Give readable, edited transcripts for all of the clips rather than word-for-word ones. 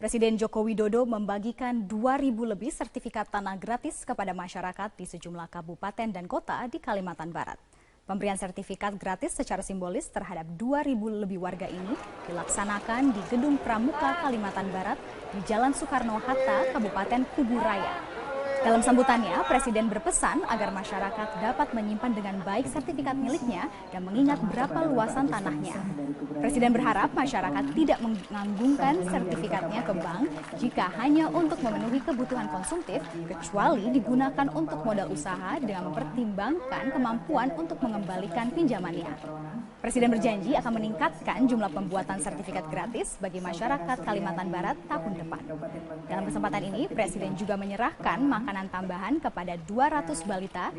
Presiden Joko Widodo membagikan 2.000 lebih sertifikat tanah gratis kepada masyarakat di sejumlah kabupaten dan kota di Kalimantan Barat. Pemberian sertifikat gratis secara simbolis terhadap 2.000 lebih warga ini dilaksanakan di Gedung Pramuka Kalimantan Barat di Jalan Soekarno-Hatta, Kabupaten Kubu Raya. Dalam sambutannya, Presiden berpesan agar masyarakat dapat menyimpan dengan baik sertifikat miliknya dan mengingat berapa luasan tanahnya. Presiden berharap masyarakat tidak menganggungkan sertifikatnya ke bank jika hanya untuk memenuhi kebutuhan konsumtif, kecuali digunakan untuk modal usaha dengan mempertimbangkan kemampuan untuk mengembalikan pinjamannya. Presiden berjanji akan meningkatkan jumlah pembuatan sertifikat gratis bagi masyarakat Kalimantan Barat tahun depan. Dalam kesempatan ini, Presiden juga menyerahkan makanan tambahan kepada 200 balita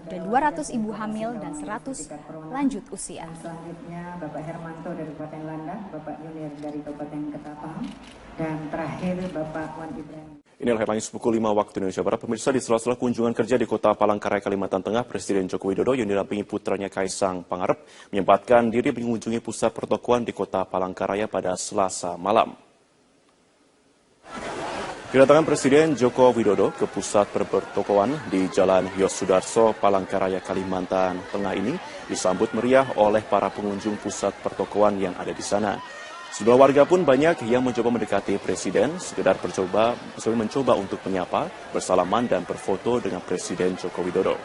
dan 200 ibu hamil dan 100 lanjut usia. Selanjutnya Bapak Hermanto dari Kabupaten Landak, Bapak Yunir dari Kabupaten Ketapang, dan terakhir Bapak Wan Ibrahim. Inilah headline pukul 5 waktu Indonesia Barat. Pemirsa, di sela-sela kunjungan kerja di Kota Palangkaraya, Kalimantan Tengah, Presiden Joko Widodo yang didampingi putranya Kaisang Pangarep menyempatkan diri mengunjungi pusat pertokoan di Kota Palangkaraya pada Selasa malam. Kedatangan Presiden Joko Widodo ke pusat pertokoan di Jalan Yosudarso, Palangkaraya, Kalimantan Tengah ini disambut meriah oleh para pengunjung pusat pertokoan yang ada di sana. Sejumlah warga pun banyak yang mencoba mendekati Presiden, sekedar mencoba untuk menyapa, bersalaman dan berfoto dengan Presiden Joko Widodo.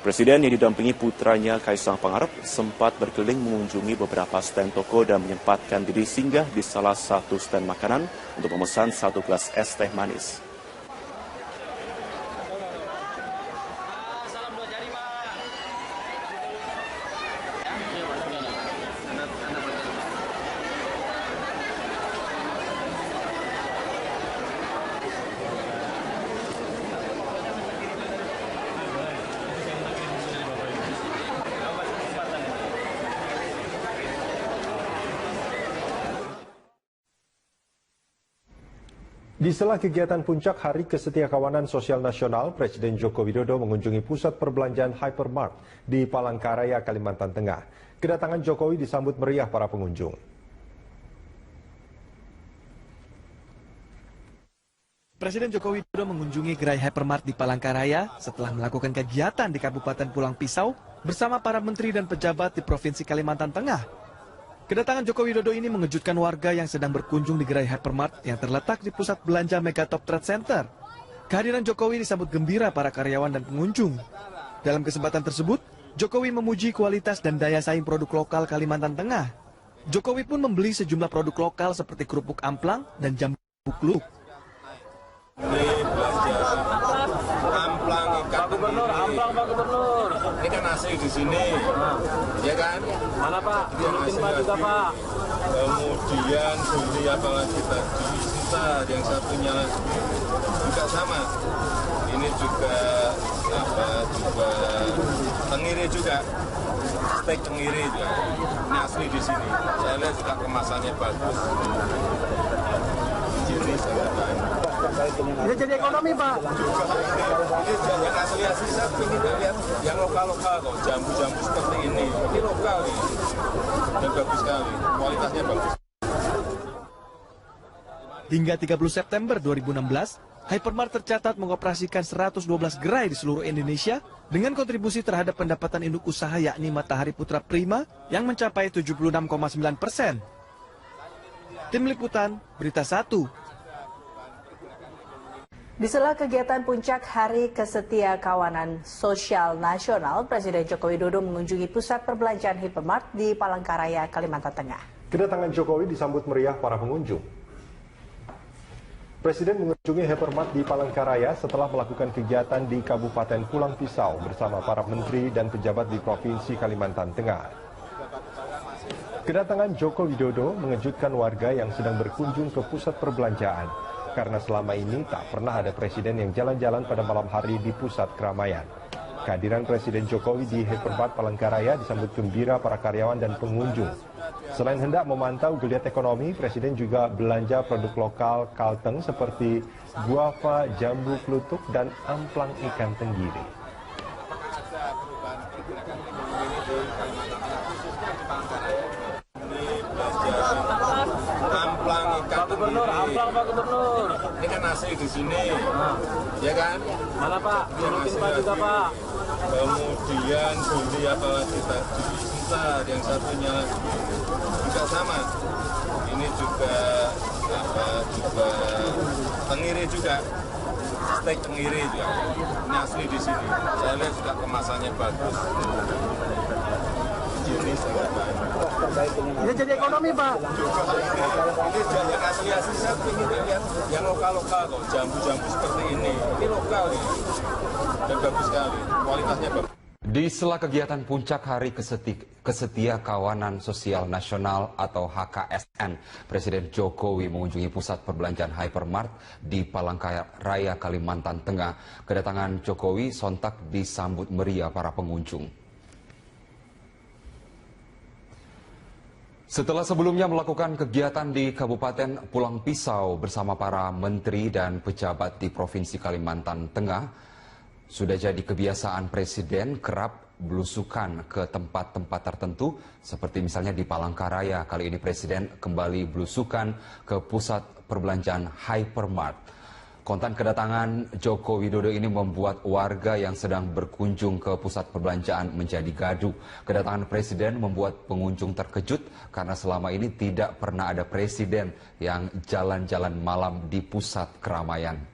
Presiden yang didampingi putranya Kaisang Pangarep sempat berkeliling mengunjungi beberapa stand toko dan menyempatkan diri singgah di salah satu stand makanan untuk memesan 1 gelas es teh manis. Di sela kegiatan puncak Hari Kesetiakawanan Sosial Nasional, Presiden Joko Widodo mengunjungi pusat perbelanjaan Hypermart di Palangkaraya, Kalimantan Tengah. Kedatangan Jokowi disambut meriah para pengunjung. Presiden Joko Widodo mengunjungi gerai Hypermart di Palangkaraya setelah melakukan kegiatan di Kabupaten Pulang Pisau bersama para menteri dan pejabat di Provinsi Kalimantan Tengah. Kedatangan Joko Widodo ini mengejutkan warga yang sedang berkunjung di gerai Hypermart yang terletak di pusat belanja Megatop Trade Center. Kehadiran Jokowi disambut gembira para karyawan dan pengunjung. Dalam kesempatan tersebut, Jokowi memuji kualitas dan daya saing produk lokal Kalimantan Tengah. Jokowi pun membeli sejumlah produk lokal seperti kerupuk amplang dan jambu kluk. Ini belanja amplang ikan Gubernur. Ini kan asli di sini, ya kan? Mana Pak? Diurutin Pak juga Pak. Kemudian beli apa lagi tadi? Sisa yang satunya juga sama. Ini juga juga tenggiri juga, steak tenggiri juga. Ini asli di sini. Saya lihat juga kemasannya bagus. Ini sangat baik. Bisa jadi ekonomi Pak. Ini yang asli-asli saya ingin lihat yang lokal-lokal kok, jambu-jambu seperti ini. Ini lokal nih, dan bagus sekali, kualitasnya bagus. Hingga 30 September 2016, Hypermart tercatat mengoperasikan 112 gerai di seluruh Indonesia dengan kontribusi terhadap pendapatan induk usaha yakni Matahari Putra Prima yang mencapai 76,9%. Tim Liputan, Berita 1. Di sela kegiatan puncak Hari Kesetiakawanan Sosial Nasional, Presiden Joko Widodo mengunjungi pusat perbelanjaan Hypermart di Palangkaraya, Kalimantan Tengah. Kedatangan Jokowi disambut meriah para pengunjung. Presiden mengunjungi Hypermart di Palangkaraya setelah melakukan kegiatan di Kabupaten Pulang Pisau bersama para menteri dan pejabat di Provinsi Kalimantan Tengah. Kedatangan Joko Widodo mengejutkan warga yang sedang berkunjung ke pusat perbelanjaan. Karena selama ini tak pernah ada presiden yang jalan-jalan pada malam hari di pusat keramaian. Kehadiran Presiden Jokowi di Hypermart Palangkaraya disambut gembira para karyawan dan pengunjung. Selain hendak memantau geliat ekonomi, Presiden juga belanja produk lokal Kalteng seperti guava, jambu klutuk, dan amplang ikan tenggiri. Amplang ikan tenggiri. Amplang Pak Gubernur. Ini kan asli di sini, ya kan? Mana Pak? Turutin Pak juga Pak. Kemudian beli apa lagi tadi? Bentar, yang satunya juga sama. Ini juga juga tenggiri juga. Steak tenggiri juga. Ini asli di sini. Saya lihat juga kemasannya bagus. Ini sangat baik. Ini jadi ekonomi Pak. Ini yang asli-asli saya ingin lihat yang lokal-lokal kok. Jambu-jambu seperti ini. Ini lokal ini. Dan bagus sekali. Kualitasnya bagus. Di sela kegiatan puncak Hari Kesetia Kawanan Sosial Nasional atau HKSN, Presiden Jokowi mengunjungi pusat perbelanjaan Hypermart di Palangkaraya, Kalimantan Tengah. Kedatangan Jokowi sontak disambut meriah para pengunjung. Setelah sebelumnya melakukan kegiatan di Kabupaten Pulang Pisau bersama para menteri dan pejabat di Provinsi Kalimantan Tengah, sudah jadi kebiasaan Presiden kerap belusukan ke tempat-tempat tertentu, seperti misalnya di Palangkaraya. Kali ini Presiden kembali belusukan ke pusat perbelanjaan Hypermart. Kontan kedatangan Joko Widodo ini membuat warga yang sedang berkunjung ke pusat perbelanjaan menjadi gaduh. Kedatangan Presiden membuat pengunjung terkejut karena selama ini tidak pernah ada Presiden yang jalan-jalan malam di pusat keramaian.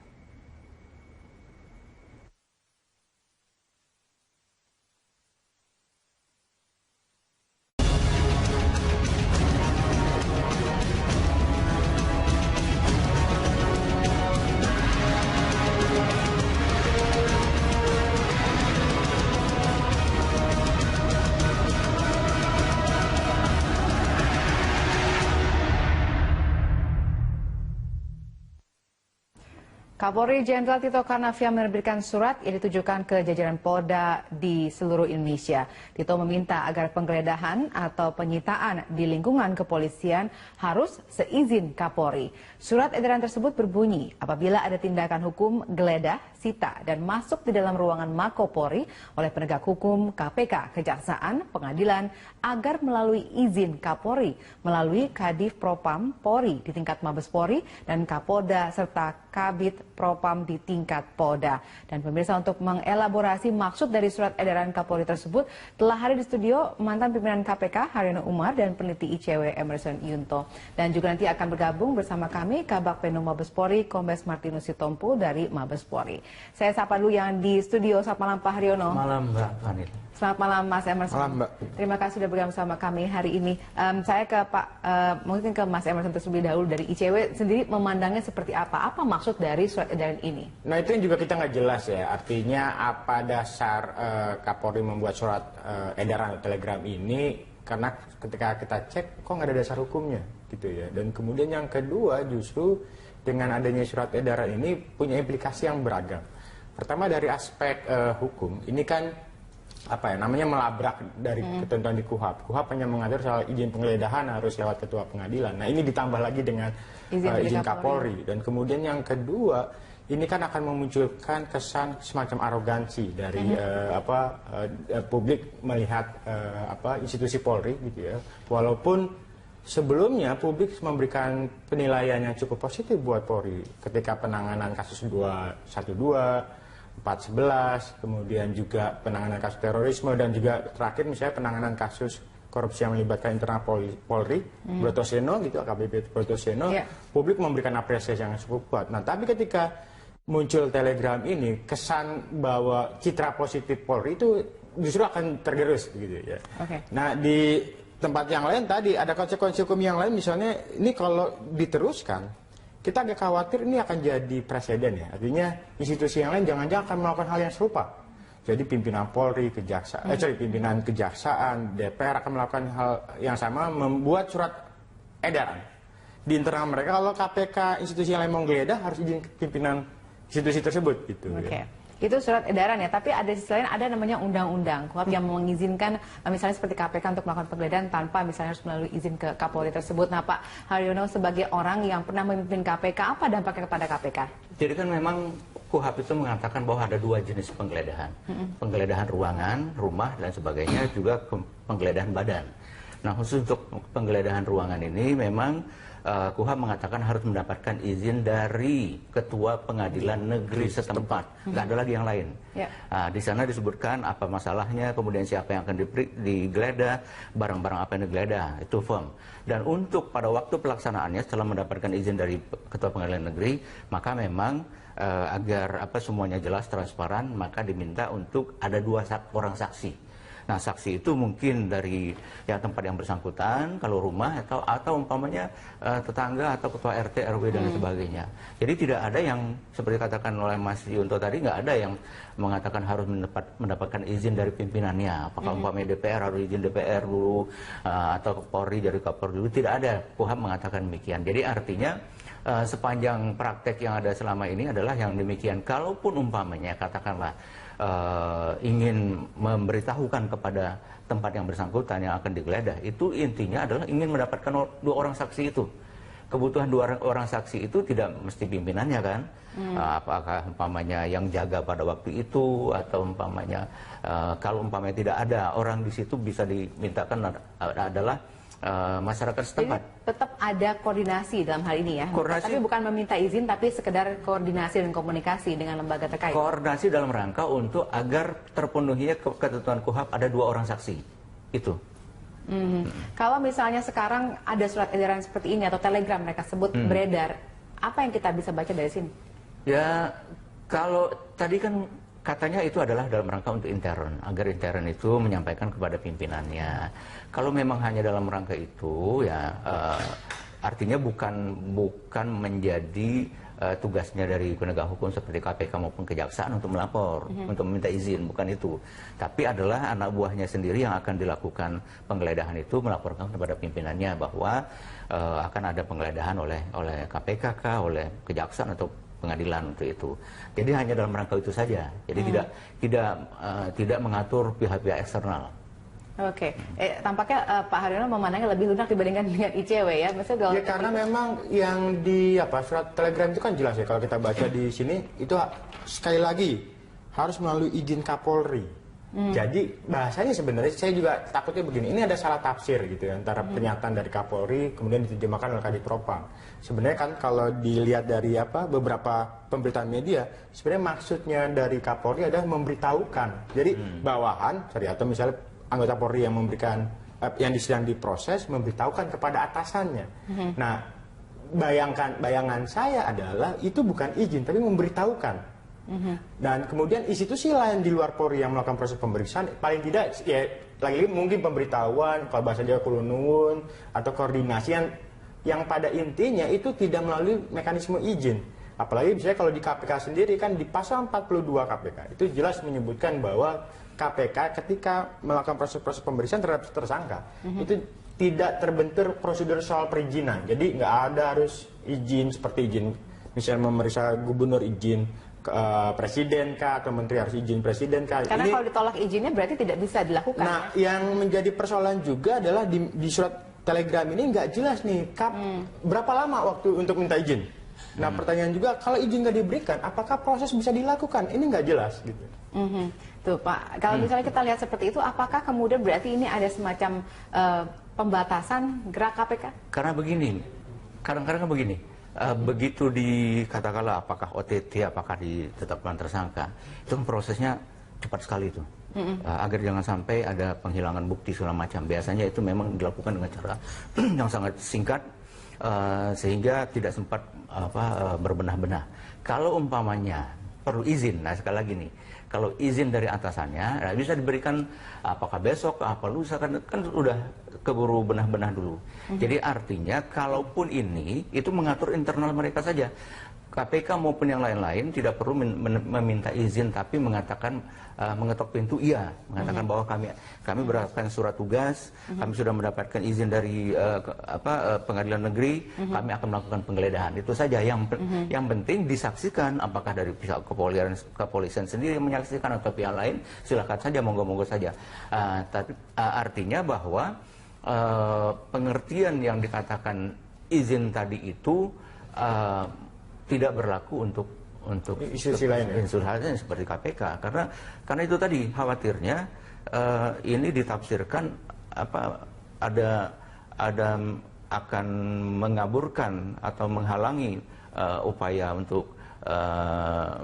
Kapolri Jenderal Tito Karnavian menerbitkan surat yang ditujukan ke jajaran Polda di seluruh Indonesia. Tito meminta agar penggeledahan atau penyitaan di lingkungan kepolisian harus seizin Kapolri. Surat edaran tersebut berbunyi, apabila ada tindakan hukum geledah, sita, dan masuk di dalam ruangan Mako Polri oleh penegak hukum, KPK, Kejaksaan, Pengadilan, agar melalui izin Kapolri, melalui Kadif Propam Polri di tingkat Mabes Polri dan Kapolda serta Kabid Propam di tingkat Polda. Dan pemirsa, untuk mengelaborasi maksud dari surat edaran Kapolri tersebut telah hadir di studio mantan pimpinan KPK Haryono Umar dan peneliti ICW Emerson Yunto. Dan juga nanti akan bergabung bersama kami Kabak Penum Mabes Polri Kombes Martinus Sitompo dari Mabes Polri. Saya sapa dulu yang di studio. Selamat malam Pak Haryono. Malam Mbak Fanil. Selamat malam Mas Emerson. Malam Mbak. Terima kasih sudah bergabung sama kami hari ini. Saya ke Pak, mungkin ke Mas Emerson terlebih dahulu dari ICW sendiri memandangnya seperti apa? Apa maksud dari surat edaran ini? Nah itu yang juga kita nggak jelas ya. Artinya apa dasar Kapolri membuat surat edaran atau telegram ini? Karena ketika kita cek kok nggak ada dasar hukumnya gitu ya. Dan kemudian yang kedua justru dengan adanya surat edaran ini punya implikasi yang beragam. Pertama dari aspek hukum, ini kan apa ya namanya melabrak dari ketentuan di KUHAP. KUHAP hanya mengatur soal izin penggeledahan harus lewat ketua pengadilan. Nah ini ditambah lagi dengan izin Kapolri. Dan kemudian yang kedua, ini kan akan memunculkan kesan semacam arogansi dari publik melihat institusi Polri gitu ya. Walaupun sebelumnya publik memberikan penilaian yang cukup positif buat Polri ketika penanganan kasus 212, 411, kemudian juga penanganan kasus terorisme dan juga terakhir misalnya penanganan kasus korupsi yang melibatkan internal Polri, Broto Seno gitu, AKBP Broto Seno, publik memberikan apresiasi yang cukup kuat. Nah, tapi ketika muncul telegram ini, kesan bahwa citra positif Polri itu justru akan tergerus gitu ya. Nah, di tempat yang lain tadi ada konsekuensi hukum yang lain, misalnya ini kalau diteruskan kita agak khawatir ini akan jadi presiden ya. Artinya institusi yang lain jangan-jangan akan melakukan hal yang serupa. Jadi pimpinan Polri, pimpinan Kejaksaan, DPR akan melakukan hal yang sama, membuat surat edaran di internal mereka. Kalau KPK institusi yang lain mau geledah harus izin pimpinan institusi tersebut gitu. Ya. Itu surat edaran ya, tapi ada sisi lain ada namanya undang-undang KUHAP yang mengizinkan misalnya seperti KPK untuk melakukan penggeledahan tanpa misalnya harus melalui izin ke Kapolri tersebut. Nah Pak Haryono sebagai orang yang pernah memimpin KPK, apa dampaknya kepada KPK? Jadi kan memang KUHAP itu mengatakan bahwa ada dua jenis penggeledahan. Penggeledahan ruangan, rumah dan sebagainya, juga penggeledahan badan. Nah khusus untuk penggeledahan ruangan ini memang KUHAP mengatakan harus mendapatkan izin dari ketua pengadilan negeri setempat, nggak ada lagi yang lain. Di sana disebutkan apa masalahnya, kemudian siapa yang akan digeledah, barang-barang apa yang digeledah, itu firm. Dan untuk pada waktu pelaksanaannya setelah mendapatkan izin dari ketua pengadilan negeri, maka memang agar semuanya jelas transparan, maka diminta untuk ada 2 orang saksi. Nah, saksi itu mungkin dari tempat yang bersangkutan, kalau rumah atau umpamanya tetangga atau ketua RT, RW dan sebagainya. Jadi tidak ada yang seperti katakan oleh Mas Yunto tadi, nggak ada yang mengatakan harus mendapatkan izin dari pimpinannya. Apakah umpamanya DPR harus izin DPR dulu atau Polri dari Kapolri dulu, tidak ada. KUHAP mengatakan demikian. Jadi artinya sepanjang praktek yang ada selama ini adalah yang demikian. Kalaupun umpamanya katakanlah ingin memberitahukan kepada tempat yang bersangkutan yang akan digeledah, itu intinya adalah ingin mendapatkan 2 orang saksi itu. Kebutuhan 2 orang saksi itu tidak mesti pimpinannya kan, apakah umpamanya yang jaga pada waktu itu, atau umpamanya kalau umpamanya tidak ada orang di situ, bisa dimintakan adalah masyarakat setempat. Jadi tetap ada koordinasi dalam hal ini ya. Tapi bukan meminta izin, tapi sekedar koordinasi dan komunikasi dengan lembaga terkait. Koordinasi dalam rangka untuk agar terpenuhinya ketentuan KUHAP ada 2 orang saksi. Itu. Kalau misalnya sekarang ada surat edaran seperti ini atau telegram mereka sebut beredar, apa yang kita bisa baca dari sini? Ya, kalau tadi kan katanya itu adalah dalam rangka untuk intern, agar intern itu menyampaikan kepada pimpinannya. Kalau memang hanya dalam rangka itu, ya artinya bukan menjadi tugasnya dari penegak hukum seperti KPK maupun kejaksaan untuk melapor, untuk meminta izin, bukan itu. Tapi adalah anak buahnya sendiri yang akan dilakukan penggeledahan itu, melaporkan kepada pimpinannya bahwa akan ada penggeledahan oleh KPK, oleh kejaksaan atau pengadilan untuk itu. Jadi hanya dalam rangka itu saja. Jadi tidak mengatur pihak-pihak eksternal. Oke, tampaknya Pak Haryono memandangnya lebih lunak dibandingkan dengan ICW ya. Maksudnya ya karena memang yang di surat telegram itu kan jelas ya, kalau kita baca di sini itu sekali lagi harus melalui izin Kapolri. Jadi bahasanya sebenarnya saya juga takutnya begini, ini ada salah tafsir gitu ya, antara pernyataan dari Kapolri kemudian diterjemahkan oleh Kadif Propam. Sebenarnya kan kalau dilihat dari beberapa pemberitaan media, sebenarnya maksudnya dari Kapolri adalah memberitahukan. Jadi bawahan, atau misalnya anggota Polri yang memberikan yang sedang diproses memberitahukan kepada atasannya. Nah, bayangan saya adalah itu bukan izin tapi memberitahukan. Dan kemudian institusi lain di luar Polri yang melakukan proses pemeriksaan, paling tidak ya lagi mungkin pemberitahuan, kalau bahasa Jawa kulunun, atau koordinasi yang pada intinya itu tidak melalui mekanisme izin. Apalagi misalnya kalau di KPK sendiri kan di pasal 42 KPK itu jelas menyebutkan bahwa KPK ketika melakukan proses-proses pemeriksaan terhadap tersangka itu tidak terbentur prosedur soal perizinan. Jadi nggak ada harus izin seperti izin misalnya memeriksa gubernur izin presiden kah atau menteri harus izin presiden kah. Karena kalau ditolak izinnya berarti tidak bisa dilakukan. Nah, yang menjadi persoalan juga adalah di surat telegram ini nggak jelas nih berapa lama waktu untuk minta izin. Nah, pertanyaan juga kalau izin nggak diberikan, apakah proses bisa dilakukan? Ini nggak jelas gitu. Tuh Pak, kalau misalnya kita lihat seperti itu, apakah kemudian berarti ini ada semacam pembatasan gerak KPK? Karena begini, kadang-kadang begini. Begitu dikatakanlah apakah OTT, apakah ditetapkan tersangka, itu prosesnya cepat sekali itu. Agar jangan sampai ada penghilangan bukti segala macam. Biasanya itu memang dilakukan dengan cara yang sangat singkat, sehingga tidak sempat berbenah-benah. Kalau umpamanya perlu izin, nah sekali lagi nih, kalau izin dari atasannya, nah bisa diberikan apakah besok, apa lusa, kan udah keburu benah-benah dulu. Jadi artinya kalaupun ini itu mengatur internal mereka saja. KPK maupun yang lain-lain tidak perlu meminta izin, tapi mengatakan mengetok pintu mengatakan bahwa kami berdasarkan surat tugas, kami sudah mendapatkan izin dari pengadilan negeri, kami akan melakukan penggeledahan. Itu saja yang penting disaksikan, apakah dari pihak kepolisian sendiri yang menyaksikan atau pihak lain, silakan saja, monggo-monggo saja. Tapi artinya bahwa pengertian yang dikatakan izin tadi itu tidak berlaku untuk institusi lain seperti KPK, karena itu tadi khawatirnya ini ditafsirkan ada akan mengaburkan atau menghalangi upaya untuk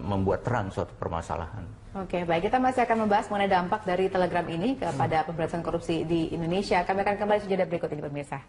membuat terang suatu permasalahan. Oke, baik. Kita masih akan membahas mengenai dampak dari Telegram ini kepada pemberantasan korupsi di Indonesia. Kami akan kembali sejenak berikut ini, pemirsa.